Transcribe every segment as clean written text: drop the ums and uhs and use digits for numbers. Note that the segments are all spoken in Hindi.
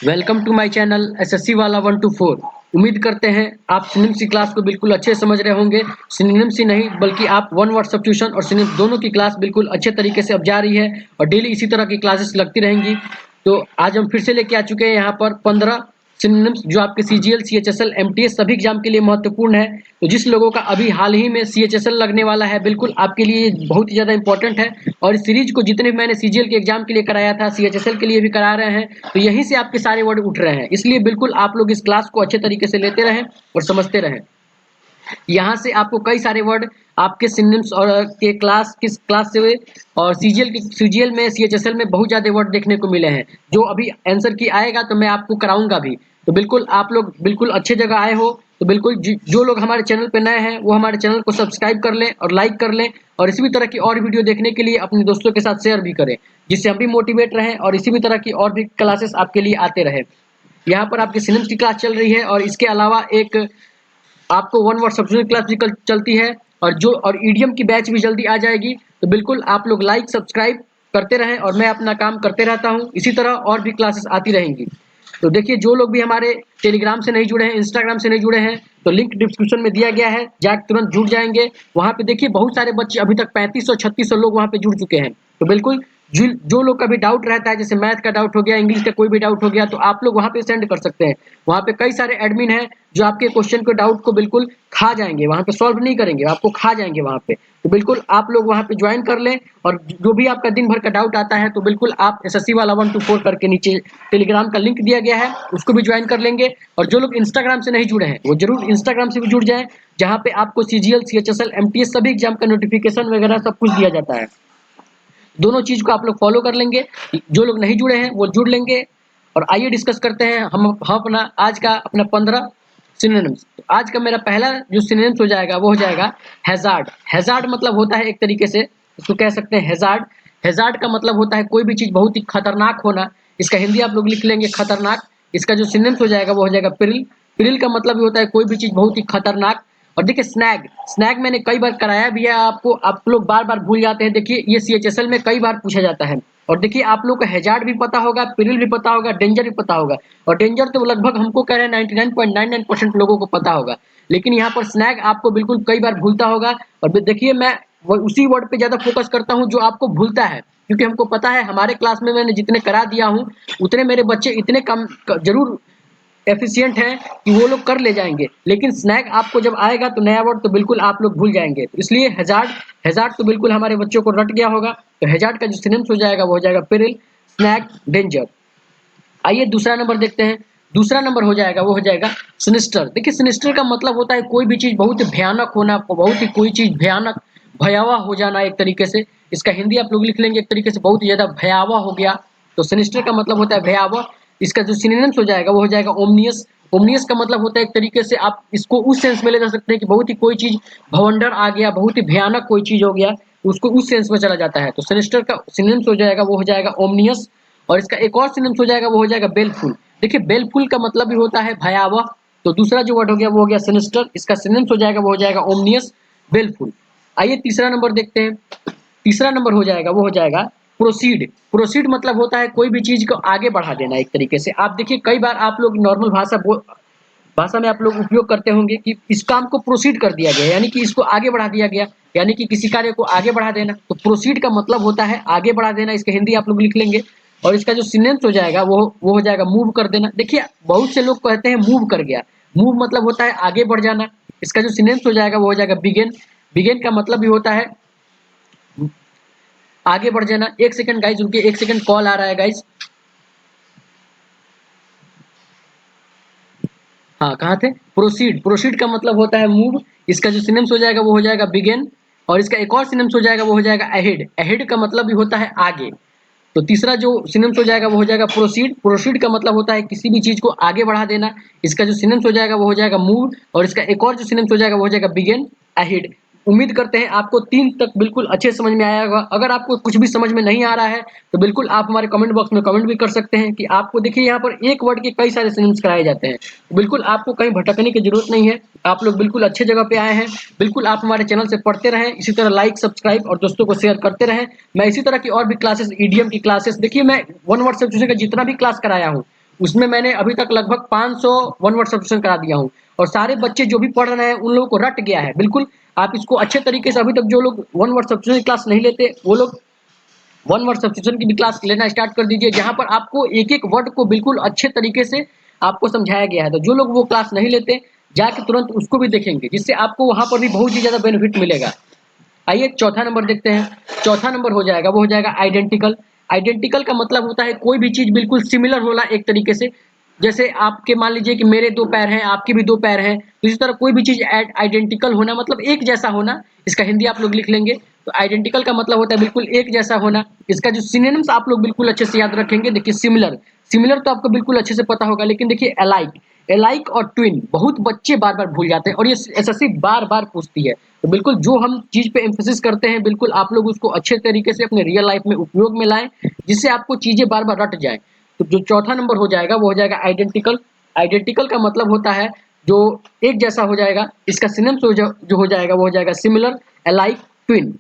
Welcome to my channel SSC वाला 1 to 4। उम्मीद करते हैं आप सिनिम्स की क्लास को बिल्कुल अच्छे से समझ रहे होंगे। सिनिम्स ही नहीं बल्कि आप वन वर्ड सब्स्टिट्यूशन और सिनिम्स दोनों की क्लास बिल्कुल अच्छे तरीके से अब जा रही है और डेली इसी तरह की क्लासेस लगती रहेंगी। तो आज हम फिर से लेके आ चुके हैं यहाँ पर 15 सिनोनिम्स जो आपके सीजीएल, सीएचएसएल, एमटीएस सभी एग्जाम के लिए महत्वपूर्ण है। तो जिस लोगों का अभी हाल ही में सीएचएसएल लगने वाला है, बिल्कुल आपके लिए बहुत ही ज़्यादा इंपॉर्टेंट है। और इस सीरीज को जितने भी मैंने सीजीएल के एग्जाम के लिए कराया था, सीएचएसएल के लिए भी करा रहे हैं, तो यहीं से आपके सारे वर्ड उठ रहे हैं। इसलिए बिल्कुल आप लोग इस क्लास को अच्छे तरीके से लेते रहें और समझते रहें। यहाँ से आपको कई सारे वर्ड आपके सिनोनिम्स और के क्लास किस क्लास से और सीजीएल में, सीएचएसएल में बहुत ज़्यादा वर्ड देखने को मिले हैं। जो अभी आंसर की आएगा तो मैं आपको कराऊंगा भी। तो बिल्कुल आप लोग बिल्कुल अच्छे जगह आए हो। तो बिल्कुल जो लोग हमारे चैनल पे नए हैं वो हमारे चैनल को सब्सक्राइब कर लें और लाइक कर लें, और इसी भी तरह की और वीडियो देखने के लिए अपने दोस्तों के साथ शेयर भी करें, जिससे हम भी मोटिवेट रहें और इसी भी तरह की और भी क्लासेस आपके लिए आते रहे। यहाँ पर आपकी सिनोनिम्स की क्लास चल रही है और इसके अलावा एक आपको वन वर्ड सब्स्टिट्यूशन क्लास भी चलती है और ईडीएम की बैच भी जल्दी आ जाएगी। तो बिल्कुल आप लोग लाइक सब्सक्राइब करते रहें और मैं अपना काम करते रहता हूँ। इसी तरह और भी क्लासेस आती रहेंगी। तो देखिए, जो लोग भी हमारे टेलीग्राम से नहीं जुड़े हैं, इंस्टाग्राम से नहीं जुड़े हैं, तो लिंक डिस्क्रिप्शन में दिया गया है, जाकर तुरंत जुड़ जाएंगे। वहाँ पे देखिए बहुत सारे बच्चे, अभी तक 3500-3600 लोग वहाँ पे जुड़ चुके हैं। तो बिल्कुल जो लोग का भी डाउट रहता है, जैसे मैथ का डाउट हो गया, इंग्लिश का कोई भी डाउट हो गया, तो आप लोग वहाँ पे सेंड कर सकते हैं। वहाँ पे कई सारे एडमिन हैं जो आपके क्वेश्चन को, डाउट को बिल्कुल खा जाएंगे, वहाँ पे सॉल्व नहीं करेंगे, आपको खा जाएंगे वहाँ पे। तो बिल्कुल आप लोग वहाँ पे ज्वाइन कर लें और जो भी आपका दिन भर का डाउट आता है तो बिल्कुल आप एसएससी वाला 1 to 4 करके नीचे टेलीग्राम का लिंक दिया गया है, उसको भी ज्वाइन कर लेंगे। और जो लोग इंस्टाग्राम से नहीं जुड़े हैं वो जरूर इंस्टाग्राम से भी जुड़ जाएं, जहाँ पे आपको सीजीएल, सीएचएसएल, एमटीएस सभी एग्जाम का नोटिफिकेशन वगैरह सब कुछ दिया जाता है। दोनों चीज को आप लोग फॉलो कर लेंगे। जो लोग नहीं जुड़े हैं वो जुड़ लेंगे। और आइए डिस्कस करते हैं हम अपना आज का अपना 15 सिनोनिम्स। तो आज का मेरा पहला जो सिनोनिम्स हो जाएगा वो हो जाएगा हैजार्ड। हैजार्ड मतलब होता है एक तरीके से, इसको कह सकते हैं हैजार्ड। हैजार्ड का मतलब होता है कोई भी चीज बहुत ही खतरनाक होना। इसका हिंदी आप लोग लिख लेंगे खतरनाक। इसका जो सिनोनिम्स हो जाएगा वो हो जाएगा पिरिल। पिरिल का मतलब होता है कोई भी चीज बहुत ही खतरनाक। और देखिए स्नैग, स्नैग मैंने कई बार कराया भी है आपको, आप लोग बार बार भूल जाते हैं। देखिए ये सीएचएसएल में कई बार पूछा जाता है। और देखिए आप लोग को हैजार्ड भी पता होगा, पिरिल भी पता होगा, डेंजर भी पता होगा। और डेंजर तो लगभग हमको कह रहे हैं 99.99% लोगों को पता होगा। लेकिन यहाँ पर स्नैग आपको बिल्कुल कई बार भूलता होगा। और देखिए मैं उसी वर्ड पे ज्यादा फोकस करता हूँ जो आपको भूलता है, क्योंकि हमको पता है हमारे क्लास में मैंने जितने करा दिया हूँ उतने मेरे बच्चे इतने कम जरूर एफिशिएंट है कि वो लोग कर ले जाएंगे। लेकिन स्नैग आपको जब आएगा तो नया वर्ड तो बिल्कुल आप लोग भूल जाएंगे। तो इसलिए हैजार्ड, हैजार्ड तो बिल्कुल हमारे बच्चों को रट गया होगा। तो हैजार्ड का जो सिनोनिम्स हो जाएगा वो हो जाएगा पिरिल, स्नैग, डेंजर। आइए दूसरा नंबर देखते हैं। दूसरा नंबर हो जाएगा वो हो जाएगा सिनिस्टर। देखिए सिनिस्टर का मतलब होता है कोई भी चीज बहुत ही भयानक होना, बहुत ही कोई चीज भयानक, भयावह हो जाना एक तरीके से। इसका हिंदी आप लोग लिख लेंगे एक तरीके से बहुत ही ज्यादा भयावह हो गया। तो सिनिस्टर का मतलब होता है भयावह। इसका जो सिनोनिम्स हो जाएगा वो हो जाएगा ओमनियस। ओमनियस का मतलब होता है एक तरीके से आप इसको उस सेंस में ले जा सकते हैं कि बहुत ही कोई चीज भवंडर आ गया, बहुत ही भयानक कोई चीज हो गया, उसको उस सेंस में चला जाता है। तो सिनिस्टर का सिनोनिम्स हो जाएगा वो हो जाएगा ओमनियस। और इसका एक और सिनोनिम्स हो जाएगा वो हो जाएगा बेलफुल। देखिए बेलफुल का मतलब भी होता है भयावह। तो दूसरा जो वर्ड हो गया वो हो गया सिनिस्टर, इसका सिनोनिम्स हो जाएगा वो हो जाएगा ओमनियस, बेलफुल। आइए तीसरा नंबर देखते हैं। तीसरा नंबर हो जाएगा वो हो जाएगा प्रोसीड। प्रोसीड मतलब होता है कोई भी चीज को आगे बढ़ा देना एक तरीके से। आप देखिए कई बार आप लोग नॉर्मल भाषा में आप लोग उपयोग करते होंगे कि इस काम को प्रोसीड कर दिया गया, यानी कि इसको आगे बढ़ा दिया गया, यानी कि किसी कार्य को आगे बढ़ा देना। तो प्रोसीड का मतलब होता है आगे बढ़ा देना। इसके हिंदी आप लोग लिख लेंगे। और इसका जो सिनोनिम्स हो जाएगा वो हो जाएगा मूव कर देना। देखिए बहुत से लोग कहते हैं मूव कर गया, मूव मतलब होता है आगे बढ़ जाना। इसका जो सिनोनिम्स हो जाएगा वो हो जाएगा बिगिन। बिगिन का मतलब भी होता है आगे बढ़ जाना। एक सेकंड गाइज रुकिए, एक सेकंड कॉल आ रहा है गाइज। हाँ कहाँ थे? प्रोसीड। प्रोसीड का मतलब होता है मूव। इसका जो सिनोनिम्स हो जाएगा वो हो जाएगा बिगिन। और इसका एक और सिनोनिम्स हो जाएगा वो हो जाएगा अहेड। अहेड का मतलब भी होता है आगे। तो तीसरा जो सिनोनिम्स हो जाएगा वो हो जाएगा प्रोसीड। प्रोसीड का मतलब होता है किसी भी चीज को आगे बढ़ा देना। इसका जो सिनोनिम्स हो जाएगा वो हो जाएगा मूव। और इसका एक और जो सिनोनिम्स हो जाएगा वो हो जाएगा बिगिन, अहेड। उम्मीद करते हैं आपको 3 तक बिल्कुल अच्छे समझ में आया होगा। अगर आपको कुछ भी समझ में नहीं आ रहा है तो बिल्कुल आप हमारे कमेंट बॉक्स में कमेंट भी कर सकते हैं कि आपको देखिए यहाँ पर एक वर्ड के कई सारे सिनोनिम्स कराए जाते हैं। तो बिल्कुल आपको कहीं भटकने की जरूरत नहीं है, आप लोग बिल्कुल अच्छे जगह पे आए हैं। बिल्कुल आप हमारे चैनल से पढ़ते रहें, इसी तरह लाइक सब्सक्राइब और दोस्तों को शेयर करते रहें। मैं इसी तरह की और भी क्लासेस, ईडीएम की क्लासेस, देखिए मैं वन वर्ड सब्स्टिट्यूशन का जितना भी क्लास कराया हूँ उसमें मैंने अभी तक लगभग 500 वन वर्ड सब्स्टिट्यूशन करा दिया हूँ और सारे बच्चे जो भी पढ़ रहे हैं उन लोगों को रट गया है बिल्कुल। आप इसको अच्छे तरीके से, अभी तक जो लोग वन वर्ड सब्स्टिट्यूशन क्लास नहीं लेते वो लोग वन वर्ड सब्स्टिट्यूशन की भी क्लास लेना स्टार्ट कर दीजिए, जहां पर आपको एक एक वर्ड को बिल्कुल अच्छे तरीके से आपको समझाया गया है। तो जो लोग वो क्लास नहीं लेते जाके तुरंत उसको भी देखेंगे, जिससे आपको वहां पर भी बहुत ही ज्यादा बेनिफिट मिलेगा। आइए चौथा नंबर देखते हैं। चौथा नंबर हो जाएगा वो हो जाएगा आइडेंटिकल। आइडेंटिकल का मतलब होता है कोई भी चीज बिल्कुल सिमिलर होना एक तरीके से। जैसे आपके मान लीजिए कि मेरे दो पैर हैं, आपके भी दो पैर हैं, तो इसी तरह कोई भी चीज आइडेंटिकल होना मतलब एक जैसा होना। इसका हिंदी आप लोग लिख लेंगे। तो आइडेंटिकल का मतलब होता है बिल्कुल एक जैसा होना। इसका जो सिनोनिम्स आप लोग बिल्कुल अच्छे से याद रखेंगे। देखिए सिमिलर, सिमिलर तो आपको बिल्कुल अच्छे से पता होगा, लेकिन देखिए अलाइक, अलाइक और ट्विन बहुत बच्चे बार बार भूल जाते हैं और ये एसएससी बार बार पूछती है। तो बिल्कुल जो हम चीज पे एम्फेसिस करते हैं बिल्कुल आप लोग उसको अच्छे तरीके से अपने रियल लाइफ में उपयोग में लाएं, जिससे आपको चीजें बार बार रट जाए। तो जो चौथा नंबर हो जाएगा वो हो जाएगा आइडेंटिकल। आइडेंटिकल का मतलब होता है जो एक जैसा हो जाएगा। इसका सिनोनिम्स जो हो जाएगा वो हो जाएगा सिमिलर, अलाइक, ट्विन।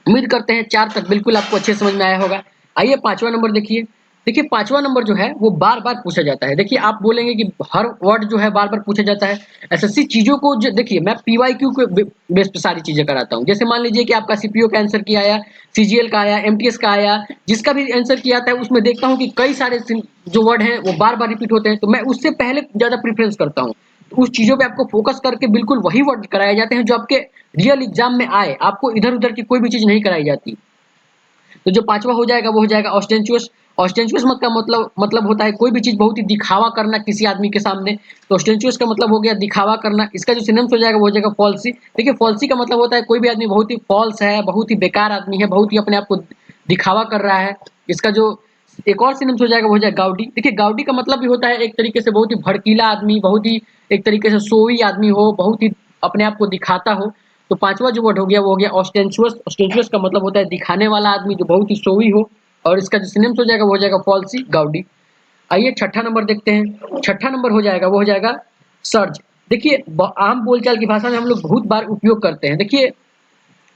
उम्मीद करते हैं 4 तक बिल्कुल आपको अच्छे समझ में आया होगा। आइए पांचवा नंबर देखिए। देखिए पांचवा नंबर जो है वो बार बार पूछा जाता है। देखिए आप बोलेंगे कि हर वर्ड जो है बार बार पूछा जाता है। एसएससी चीजों को देखिए मैं पीवाईक्यू के बेस पे सारी चीजें कराता हूँ। जैसे मान लीजिए कि आपका सीपीओ का आंसर किया आया, सीजीएल का आया, एमटीएस का आया, जिसका भी आंसर किया आता है उसमें देखता हूँ कि कई सारे जो वर्ड हैं वो बार बार रिपीट होते हैं, तो मैं उससे पहले ज्यादा प्रीफरेंस करता हूँ। उस चीजों पे आपको फोकस करके बिल्कुल वही वर्ड कराए जाते हैं जो आपके रियल एग्जाम में आए। आपको इधर उधर की कोई भी चीज नहीं कराई जाती। तो जो पांचवा हो जाएगा वो हो जाएगा ऑस्टेंचुअस। ऑस्टेंचुअस मत का मतलब होता है कोई भी चीज बहुत ही दिखावा करना किसी आदमी के सामने। तो ऑस्टेंचुअस का मतलब हो गया दिखावा करना। इसका जो सिनोनिम्स हो जाएगा वो हो जाएगा फॉल्सी। देखिए फॉल्सी का मतलब होता है कोई भी आदमी बहुत ही फॉल्स है, बहुत ही बेकार आदमी है, बहुत ही अपने आप को दिखावा कर रहा है। इसका जो एक और सिनोनिम्स हो जाएगा वो हो जाएगा गाउडी। देखिए गाउडी का मतलब भी होता है एक तरीके से बहुत ही भड़कीला आदमी, बहुत ही एक तरीके से सोई आदमी हो, बहुत ही अपने आप को दिखाता हो। तो पांचवा जो वर्ड हो गया वो हो गया ऑस्टेंचुअस। ऑस्टेंचुअस का मतलब होता है दिखाने वाला आदमी जो बहुत ही शोवी हो, और इसका जो सिनोनिम्स हो जाएगा वो हो जाएगा फॉल्सी, गाउडी। आइए छठा नंबर देखते हैं। छठा नंबर हो जाएगा वो हो जाएगा सर्ज। देखिए आम बोलचाल की भाषा में हम लोग बहुत बार उपयोग करते हैं। देखिए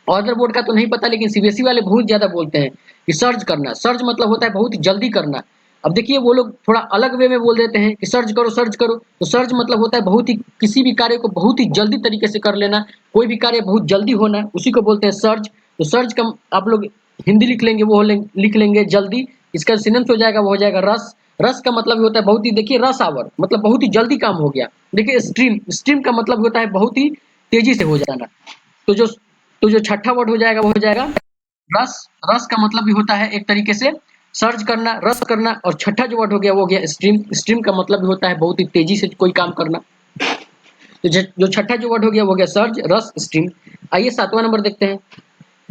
अदर बोर्ड का तो नहीं पता, लेकिन सीबीएसई वाले बहुत ज्यादा बोलते हैं कि सर्च करना। सर्च मतलब होता है बहुत ही जल्दी करना। अब देखिए वो लोग थोड़ा अलग वे में बोल देते हैं कि सर्च करो सर्च करो। तो सर्च मतलब होता है बहुत ही किसी भी कार्य को बहुत ही जल्दी तरीके से कर लेना, कोई भी कार्य बहुत जल्दी होना, उसी को बोलते हैं सर्च। तो सर्च का आप लोग हिंदी लिख लेंगे वो लिख लेंगे जल्दी। इसका सिनोनिम्स हो जाएगा वो हो जाएगा रस। रस का मतलब होता है बहुत ही, देखिए रस आवर मतलब बहुत ही जल्दी काम हो गया। देखिए स्ट्रीम, स्ट्रीम का मतलब होता है बहुत ही तेजी से हो जाना। तो जो तो जो छठा वर्ड हो जाएगा वो हो जाएगा रस। रस का मतलब भी होता है एक तरीके से सर्च करना, रस करना। और छठा जो वर्ड हो गया वो हो गया स्ट्रीम। स्ट्रीम का मतलब भी होता है बहुत ही तेजी से कोई काम करना। तो जो छठा जो वर्ड हो गया वो हो गया सर्च, रस, स्ट्रीम। आइए सातवां नंबर देखते हैं।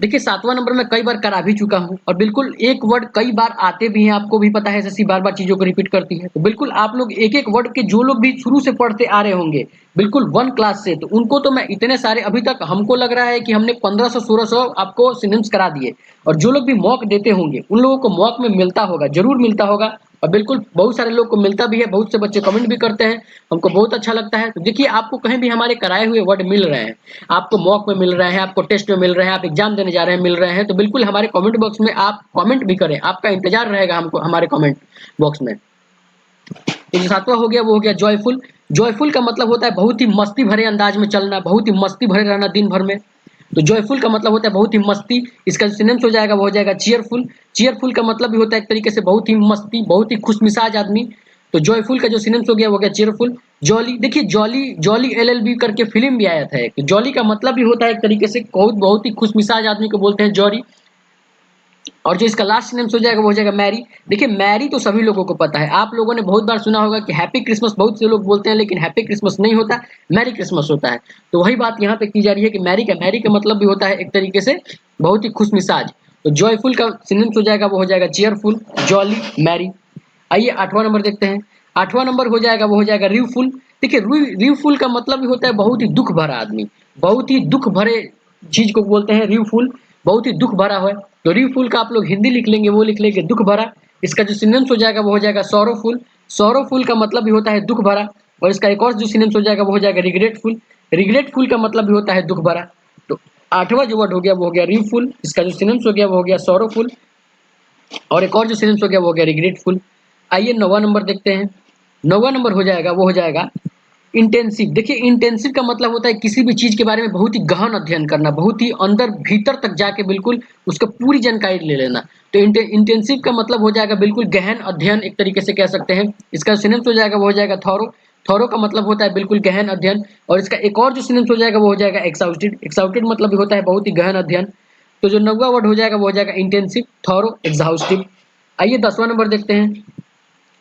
देखिए सातवां नंबर मैं कई बार करा भी चुका हूं, और बिल्कुल एक वर्ड कई बार आते भी हैं, आपको भी पता है एसएससी बार बार चीजों को रिपीट करती है। तो बिल्कुल आप लोग एक एक वर्ड के जो लोग भी शुरू से पढ़ते आ रहे होंगे बिल्कुल वन क्लास से, तो उनको तो मैं इतने सारे अभी तक हमको लग रहा है कि हमने 1500-1600 आपको सिनोनिम्स करा दिए। और जो लोग भी मॉक देते होंगे उन लोगों को मॉक में मिलता होगा, जरूर मिलता होगा। और बिल्कुल बहुत सारे लोग को मिलता भी है, बहुत से बच्चे कमेंट भी करते हैं, हमको बहुत अच्छा लगता है। तो देखिए आपको कहीं भी हमारे कराए हुए वर्ड मिल रहे हैं, आपको मॉक में मिल रहे हैं, आपको टेस्ट में मिल रहे हैं, आप एग्जाम देने जा रहे हैं मिल रहे हैं, तो बिल्कुल हमारे कमेंट बॉक्स में आप कमेंट भी करें, आपका इंतजार रहेगा हमको हमारे कमेंट बॉक्स में। तो जो सातवां हो गया वो हो गया जॉयफुल। जॉयफुल का मतलब होता है बहुत ही मस्ती भरे अंदाज में चलना, बहुत ही मस्ती भरे रहना दिन भर में। तो जॉयफुल का मतलब होता है बहुत ही मस्ती। इसका सिनोनिम्स हो जाएगा वो हो जाएगा चीयरफुल। चीयरफुल का मतलब भी होता है एक तरीके से बहुत ही मस्ती, बहुत ही खुशमिजाज आदमी। तो जॉयफुल का जो सिनोनिम्स हो गया वो हो गया चीयरफुल। जॉली, देखिए जॉली, जॉली एलएलबी करके फिल्म भी आया था एक। जॉली का मतलब भी होता है एक तरीके से बहुत बहुत ही खुशमिजाज आदमी को बोलते हैं जॉली। और जो इसका लास्ट नेम हो जाएगा वो हो जाएगा मैरी। देखिए मैरी तो सभी लोगों को पता है, आप लोगों ने बहुत बार सुना होगा कि हैप्पी क्रिसमस बहुत से लोग बोलते हैं, लेकिन हैप्पी क्रिसमस नहीं होता, मैरी क्रिसमस होता है। तो वही बात यहाँ पे की जा रही है कि मैरी का मतलब भी होता है एक तरीके से बहुत ही खुश मिजाज। तो जॉयफुल का सिनोनिम्स हो जाएगा वो हो जाएगा चीयरफुल, जॉली, मैरी। आइए आठवां नंबर देखते हैं। आठवां नंबर हो जाएगा वो हो जाएगा रीवफुल। देखिए रीवफुल का मतलब भी होता है बहुत ही दुख भरा आदमी, बहुत ही दुख भरे चीज को बोलते हैं रीवफुल, बहुत ही दुख भरा है। तो रीवफुल का आप लोग हिंदी लिख लेंगे वो लिख लेंगे दुख भरा। इसका जो सिनोनिम्स हो जाएगा वो हो जाएगा सॉरोफुल। सॉरोफुल का मतलब भी होता है दुख भरा। और इसका एक और जो सिनोनिम्स हो जाएगा वो हो जाएगा रिग्रेटफुल। रिग्रेटफुल का मतलब भी होता है दुख भरा। तो आठवां जो वर्ड हो गया वो हो गया रीवफुल। इसका जो सिनोनिम्स हो गया वो हो गया सॉरोफुल। और एक और जो सिनोनिम्स हो गया वो हो गया रिग्रेटफुल। आइए 9वां नंबर देखते हैं। 9वां नंबर हो जाएगा वो हो जाएगा इंटेंसिव। देखिए इंटेंसिव का मतलब होता है किसी भी चीज के बारे में बहुत ही गहन अध्ययन करना, बहुत ही अंदर भीतर तक जाके बिल्कुल उसका पूरी जानकारी ले लेना। तो इंटेंसिव का मतलब हो जाएगा बिल्कुल गहन अध्ययन, एक तरीके से कह सकते हैं। इसका सिनोनिम्स हो जाएगा वो हो जाएगा थॉरो। थॉरो का मतलब होता है बिल्कुल गहन अध्ययन। और इसका एक और जो सिनोनिम्स हो जाएगा वो हो जाएगा एक्साउस्टिव। एक्साउस्टिव मतलब भी होता है बहुत ही गहन अध्ययन। तो जो 9वां वर्ड हो जाएगा वो हो जाएगा इंटेंसिव, थॉरो, एग्जॉस्टिव। आइए 10वां नंबर देखते हैं।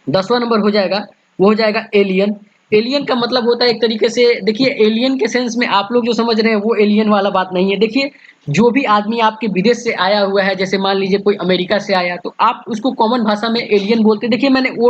10वां नंबर हो जाएगा वो हो जाएगा एलियन। एलियन का मतलब होता है एक तरीके से, देखिए एलियन के सेंस में आप लोग जो समझ रहे हैं वो एलियन वाला बात नहीं है। देखिए जो भी आदमी आपके विदेश से आया हुआ है, जैसे मान लीजिए कोई अमेरिका से आया, तो आप उसको कॉमन भाषा में एलियन बोलते हैं। देखिए मैंने वो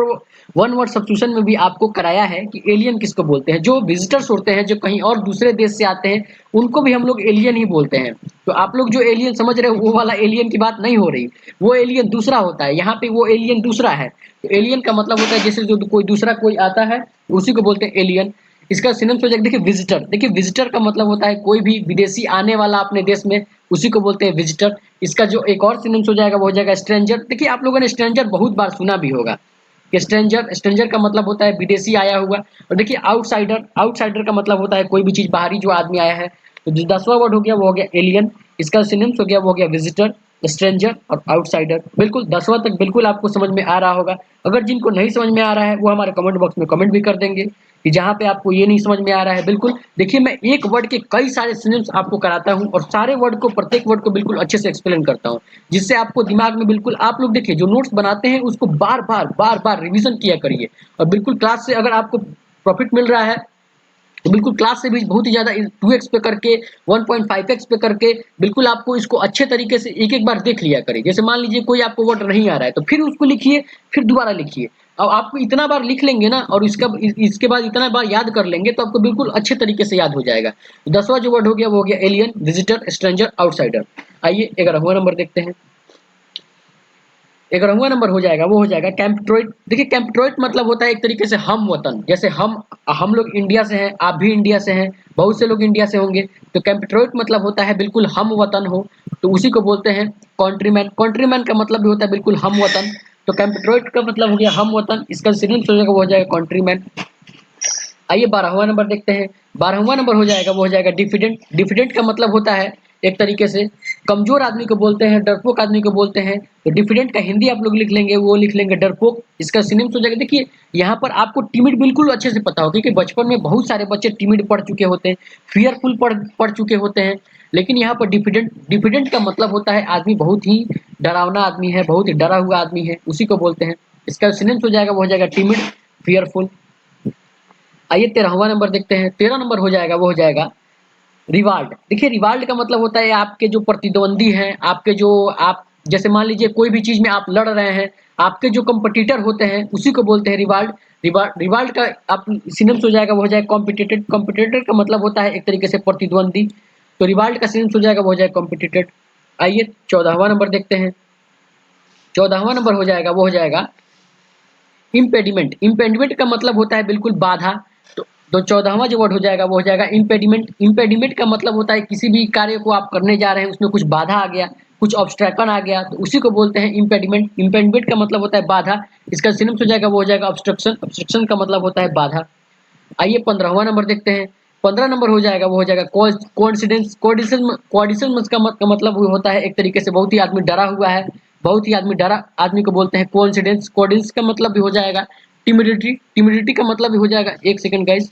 वन वर्ड सब्स्टिट्यूशन में भी आपको कराया है कि एलियन किसको बोलते हैं। जो विजिटर्स होते हैं, जो कहीं और दूसरे देश से आते हैं, उनको भी हम लोग एलियन ही बोलते हैं। तो आप लोग जो एलियन समझ रहे हो वो वाला एलियन की बात नहीं हो रही, वो एलियन दूसरा होता है। यहाँ पे वो एलियन दूसरा है। तो एलियन का मतलब होता है जैसे जो कोई दूसरा कोई आता है उसी को बोलते हैं एलियन। इसका सिनोनिम्स हो जाएगा, देखिए विजिटर। देखिए विजिटर का मतलब होता है कोई भी विदेशी आने वाला अपने देश में, उसी को बोलते हैं विजिटर। इसका जो एक और सिनोनिम्स हो जाएगा वो हो जाएगा स्ट्रेंजर। देखिए आप लोगों ने स्ट्रेंजर बहुत बार सुना भी होगा कि स्ट्रेंजर, स्ट्रेंजर का मतलब होता है विदेशी आया हुआ। और देखिए आउटसाइडर, आउटसाइडर का मतलब होता है कोई भी चीज बाहरी जो आदमी आया है। तो जो 10वां वर्ड हो गया वो हो गया एलियन। इसका सिनोनिम्स हो गया वो हो गया विजिटर, स्ट्रेंजर और आउटसाइडर। बिल्कुल 10वां तक बिल्कुल आपको समझ में आ रहा होगा। अगर जिनको नहीं समझ में आ रहा है वो हमारे कमेंट बॉक्स में कमेंट भी कर देंगे कि जहाँ पे आपको ये नहीं समझ में आ रहा है। बिल्कुल देखिए मैं एक वर्ड के कई सारे सिनोनिम्स आपको कराता हूँ और सारे वर्ड को, प्रत्येक वर्ड को बिल्कुल अच्छे से एक्सप्लेन करता हूँ, जिससे आपको दिमाग में बिल्कुल, आप लोग देखिए जो नोट्स बनाते हैं उसको बार बार रिवीजन किया करिए। और बिल्कुल क्लास से अगर आपको प्रॉफिट मिल रहा है तो बिल्कुल क्लास से भी बहुत ही ज़्यादा 2x पे करके, 1.5x पे करके बिल्कुल आपको इसको अच्छे तरीके से एक एक बार देख लिया करिए। जैसे मान लीजिए कोई आपको वर्ड नहीं आ रहा है तो फिर उसको लिखिए, फिर दोबारा लिखिए। अब आपको इतना बार लिख लेंगे ना और इसके बाद इतना बार याद कर लेंगे तो आपको बिल्कुल अच्छे तरीके से याद हो जाएगा। 10वां जो वर्ड हो गया वो हो गया एलियन, विजिटर, स्ट्रेंजर, आउटसाइडर। आइए 11वां नंबर देखते हैं। 11वां नंबर हो जाएगा वो हो जाएगा कैंपट्रोइट। देखिए कैंपट्रोइट मतलब होता है एक तरीके से हम वतन। जैसे हम लोग इंडिया से हैं, आप भी इंडिया से हैं, बहुत से लोग इंडिया से होंगे। तो कैंपट्रोइट मतलब होता है बिल्कुल हम वतन हो, तो उसी को बोलते हैं कंट्रीमैन। कंट्रीमैन का मतलब भी होता है बिल्कुल हम वतन। तो कैंपट्रोइट का मतलब हो गया हम वतन, इसका सिनोनिम्स हो जाएगा वो हो जाएगा कंट्रीमैन। आइए 12वां नंबर देखते हैं। 12वां नंबर हो जाएगा वो हो जाएगा डिफिडेंट। डिफिडेंट का मतलब होता है एक तरीके से कमजोर आदमी को बोलते हैं, डरपोक आदमी को बोलते हैं। तो डिफिडेंट का हिंदी आप लोग लिख लेंगे, वो लिख लेंगे डरपोक। इसका सिनोनिम्स हो जाएगा, देखिए यहाँ पर आपको टिमिड बिल्कुल अच्छे से पता हो, क्योंकि बचपन में बहुत सारे बच्चे टिमिड पढ़ चुके होते हैं, फियरफुल पढ़ चुके होते हैं। लेकिन यहाँ पर डिफिडेंट, डिफिडेंट का मतलब होता है आदमी बहुत ही डरावना आदमी है, बहुत ही डरा हुआ आदमी है, उसी को बोलते हैं। इसका सिनोनिम्स हो जाएगा वो हो जाएगा टिमिड, फियरफुल। आइए 13वां नंबर देखते हैं। 13 नंबर हो जाएगा वो हो जाएगा रिवाल्ड। देखिए रिवाल्ड का मतलब होता है आपके जो प्रतिद्वंदी हैं, आपके जो, आप जैसे मान लीजिए कोई भी चीज में आप लड़ रहे हैं, आपके जो कंपटीटर होते हैं उसी को बोलते हैं रिवाल्ड। रिवाल्ड का आप सिनोनिम्स हो जाएगा वो हो जाएगा कॉम्पिटिटेड। कॉम्पिटिटेड का मतलब होता है एक तरीके से प्रतिद्वंदी। तो रिवाल्ड का सिनोनिम्स हो जाएगा वो हो जाएगा कॉम्पिटिटेड। आइए 14वां नंबर देखते हैं। 14वां नंबर हो जाएगा वो हो जाएगा इम्पेडिमेंट। इम्पेडिमेंट का मतलब होता है बिल्कुल बाधा। तो 14वां जो वर्ड हो जाएगा वो हो जाएगा इम्पेडिमेंट। इम्पेडिमेंट का मतलब होता है किसी भी कार्य को आप करने जा रहे हैं उसमें कुछ बाधा आ गया, कुछ ऑब्स्ट्रैकन आ गया, तो उसी को बोलते हैं इम्पेडिमेंट। इम्पेडिमेंट का मतलब होता है बाधा। इसका सिनोनिम्स हो जाएगा वो हो जाएगा ऑब्स्ट्रक्शन। ऑब्स्ट्रक्शन का मतलब होता है बाधा। आइए 15वां नंबर देखते हैं। 15 नंबर हो जाएगा वो हो जाएगा कोइंसिडेंस। कोऑर्डिनेशन का मतलब वो होता है एक तरीके से बहुत ही आदमी डरा हुआ है, बहुत ही आदमी डरा आदमी को बोलते हैं कोइंसिडेंस। कोऑर्डिनेशन का मतलब भी हो जाएगा टिमिडिटी। टिमिडिटी का मतलब भी हो जाएगा, एक सेकंड गाइस,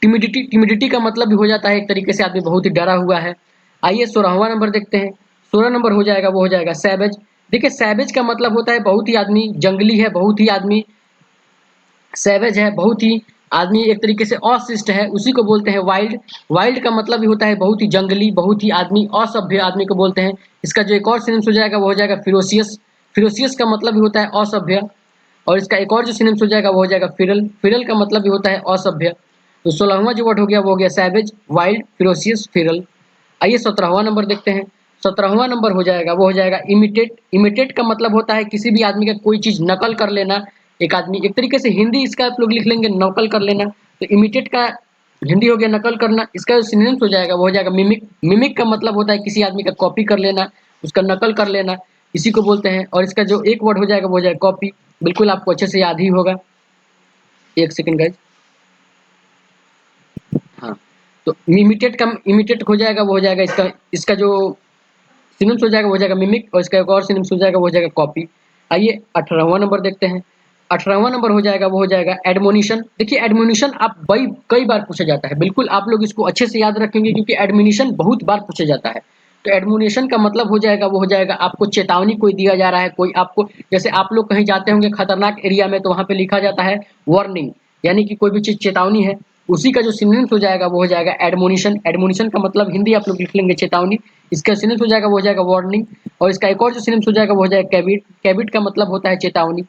टिमिडिटी। टिमिडिटी का मतलब भी हो जाता है एक तरीके से आदमी बहुत ही डरा हुआ है। आइए 16वां नंबर देखते हैं। 16 नंबर हो जाएगा वो हो जाएगा सैवेज। देखिए सैवेज का मतलब होता है बहुत ही आदमी जंगली है, बहुत ही आदमी सैवेज है, बहुत ही आदमी एक तरीके से अशिष्ट है, उसी को बोलते हैं वाइल्ड। वाइल्ड का मतलब भी होता है बहुत ही जंगली, बहुत ही आदमी असभ्य आदमी को बोलते हैं। इसका जो एक और सिनोनिम्स हो जाएगा वो हो जाएगा फिरोसियस। फिरोसियस का मतलब भी होता है असभ्य। और इसका एक और जो सिनोनिम्स हो जाएगा वो हो जाएगा फिरल। फिरल का मतलब भी होता है असभ्य। तो 16वां जो वर्ड हो गया वो हो गया सैवेज, वाइल्ड, फिरोसियस, फिरल। आइए 17वां नंबर देखते हैं। 17वां नंबर हो जाएगा वो हो जाएगा इमिटेट। इमिटेट का मतलब होता है किसी भी आदमी का कोई चीज नकल कर लेना। एक आदमी एक तरीके से हिंदी इसका आप लोग लिख लेंगे नकल कर लेना। तो इमिटेट का हिंदी हो गया नकल करना। इसका सिनोनिम्स हो जाएगा वो हो जाएगा मिमिक। मिमिक का मतलब होता है किसी आदमी का कॉपी कर लेना, उसका नकल कर लेना। इसी को बोलते हैं। और इसका जो एक वर्ड हो जाएगा वो हो जाएगा कॉपी, बिल्कुल आपको अच्छे से याद ही होगा। एक सेकंड गाइज, हाँ, तो इमिटेट हो जाएगा वो हो जाएगा इसका इसका जो सिनोनिम्स हो जाएगा वो हो जाएगा मिमिक, और इसका एक और सिनोनिम्स हो जाएगा वो हो जाएगा कॉपी। आइए 18वां नंबर देखते हैं। 18वां नंबर हो जाएगा वो हो जाएगा एडमोनिशन। देखिए एडमोनिशन आप कई बार पूछा जाता है, बिल्कुल आप लोग इसको अच्छे से याद रखेंगे क्योंकि एडमोनिशन बहुत बार पूछा जाता है। तो एडमोनिशन का मतलब हो जाएगा वो हो जाएगा आपको चेतावनी कोई दिया जा रहा है, कोई आपको, जैसे आप लोग कहीं जाते होंगे खतरनाक एरिया में तो वहां पे लिखा जाता है वार्निंग, यानी कि कोई भी चीज चेतावनी है। उसी का जो सिनोनिम्स हो जाएगा वो हो जाएगा एडमोनिशन। एडमोनिशन का मतलब हिंदी आप लोग लिख लेंगे चेतावनी, इसका सिनोनिम्स हो जाएगा वो हो जाएगा वार्निंग। और इसका एक और जो सिनोनिम्स हो जाएगा वो हो जाएगा कैबिट। कैबिट का मतलब होता है चेतावनी।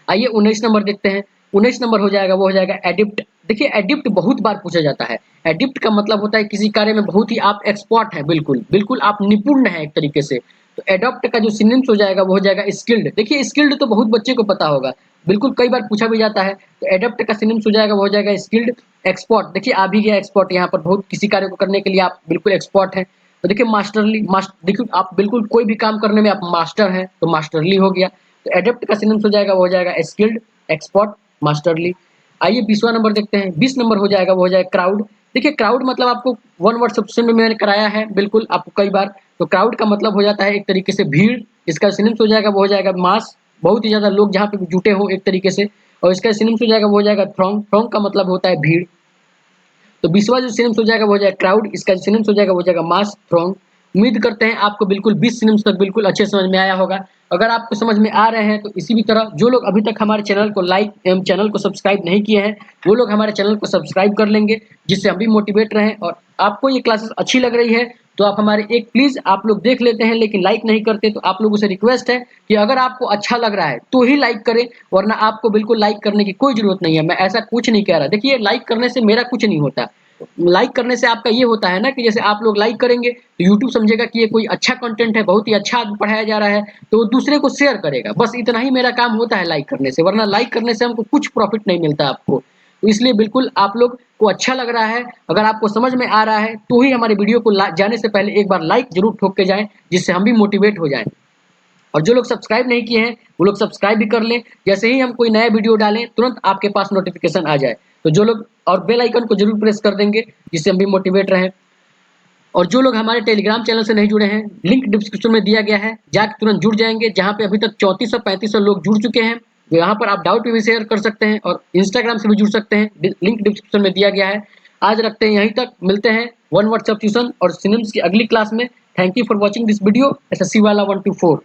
आइए 19 नंबर देखते हैं। 19 नंबर हो जाएगा वो हो जाएगा एडिप्ट। देखिए एडिप्ट बहुत बार पूछा जाता है। एडिप्ट का मतलब होता है किसी कार्य में बहुत ही आप एक्सपर्ट हैं, बिल्कुल बिल्कुल आप निपुण हैं एक तरीके से। तो एडॉप्ट का जो सिनोनिम्स हो जाएगा वो हो जाएगा स्किल्ड। देखिए स्किल्ड तो बहुत बच्चे को पता होगा, बिल्कुल कई बार पूछा भी जाता है। तो एडॉप्ट का सिनोनिम्स हो जाएगा वो हो जाएगा स्किल्ड। एक्सपर्ट, देखिए आ भी गया एक्सपर्ट यहाँ पर, बहुत किसी कार्य को करने के लिए आप बिल्कुल एक्सपर्ट हैं। तो देखिए मास्टरली, देखिए आप बिल्कुल कोई भी काम करने में आप मास्टर हैं तो मास्टरली हो गया। तो एडेप्ट का सिनोनिम्स हो जाएगा वो हो जाएगा स्किल्ड, एक्सपर्ट, मास्टरली। आइए 20वां नंबर देखते हैं। 20 नंबर हो जाएगा वो हो जाएगा क्राउड। देखिए क्राउड मतलब आपको वन वर्ड सब्सक्रिप्शन में मैंने कराया है बिल्कुल आपको कई बार। तो क्राउड का मतलब हो जाता है एक तरीके से भीड़। इसका सिनोनिम्स हो जाएगा वो हो जाएगा मास, बहुत ही ज्यादा लोग जहाँ पे जुटे हो एक तरीके से। और इसका सिनोनिम्स हो जाएगा वो हो जाएगा थ्रॉन्ग। थ्रॉन्ग का मतलब होता है भीड़। तो 20वां जो सिनोनिम्स हो जाएगा वो हो जाएगा क्राउड, इसका सिनोनिम्स हो जाएगा वो हो जाएगा मास, थ्रॉन्ग। उम्मीद करते हैं आपको बिल्कुल 20 सिनोनिम्स तक बिल्कुल अच्छे समझ में आया होगा। अगर आपको समझ में आ रहे हैं तो इसी भी तरह जो लोग अभी तक हमारे चैनल को लाइक एवं चैनल को सब्सक्राइब नहीं किए हैं वो लोग हमारे चैनल को सब्सक्राइब कर लेंगे, जिससे हम भी मोटिवेट रहें। और आपको ये क्लासेस अच्छी लग रही है तो आप हमारे एक प्लीज आप लोग देख लेते हैं लेकिन लाइक नहीं करते, तो आप लोगों से रिक्वेस्ट है कि अगर आपको अच्छा लग रहा है तो ही लाइक करें, वरना आपको बिल्कुल लाइक करने की कोई जरूरत नहीं है। मैं ऐसा कुछ नहीं कह रहा, देखिए लाइक करने से मेरा कुछ नहीं होता। लाइक करने से आपका ये होता है ना कि जैसे आप लोग लाइक करेंगे तो यूट्यूब समझेगा कि ये कोई अच्छा कंटेंट है, बहुत ही अच्छा पढ़ाया जा रहा है, तो वो दूसरे को शेयर करेगा। बस इतना ही मेरा काम होता है लाइक करने से, वरना लाइक करने से हमको कुछ प्रॉफिट नहीं मिलता आपको। तो इसलिए बिल्कुल आप लोग को अच्छा लग रहा है, अगर आपको समझ में आ रहा है तो ही हमारे वीडियो को जाने से पहले एक बार लाइक जरूर ठोक के जाएं, जिससे हम भी मोटिवेट हो जाएं। और जो लोग सब्सक्राइब नहीं किए हैं वो लोग सब्सक्राइब भी कर लें, जैसे ही हम कोई नया वीडियो डालें तुरंत आपके पास नोटिफिकेशन आ जाए। तो जो लोग, और बेल आइकन को जरूर प्रेस कर देंगे जिससे हम भी मोटिवेट रहें। और जो लोग हमारे टेलीग्राम चैनल से नहीं जुड़े हैं, लिंक डिस्क्रिप्शन में दिया गया है, जाकर तुरंत जुड़ जाएंगे, जहां पे अभी तक 3435 लोग जुड़ चुके हैं। तो यहाँ पर आप डाउट भी शेयर कर सकते हैं और इंस्टाग्राम से भी जुड़ सकते हैं, लिंक डिस्क्रिप्शन में दिया गया है। आज रखते हैं यहीं तक, मिलते हैं वन वर्ड सब्स्टिट्यूशन और सिनोनिम्स की अगली क्लास में। Thank you for watching this video SSC वाला 1 to 4।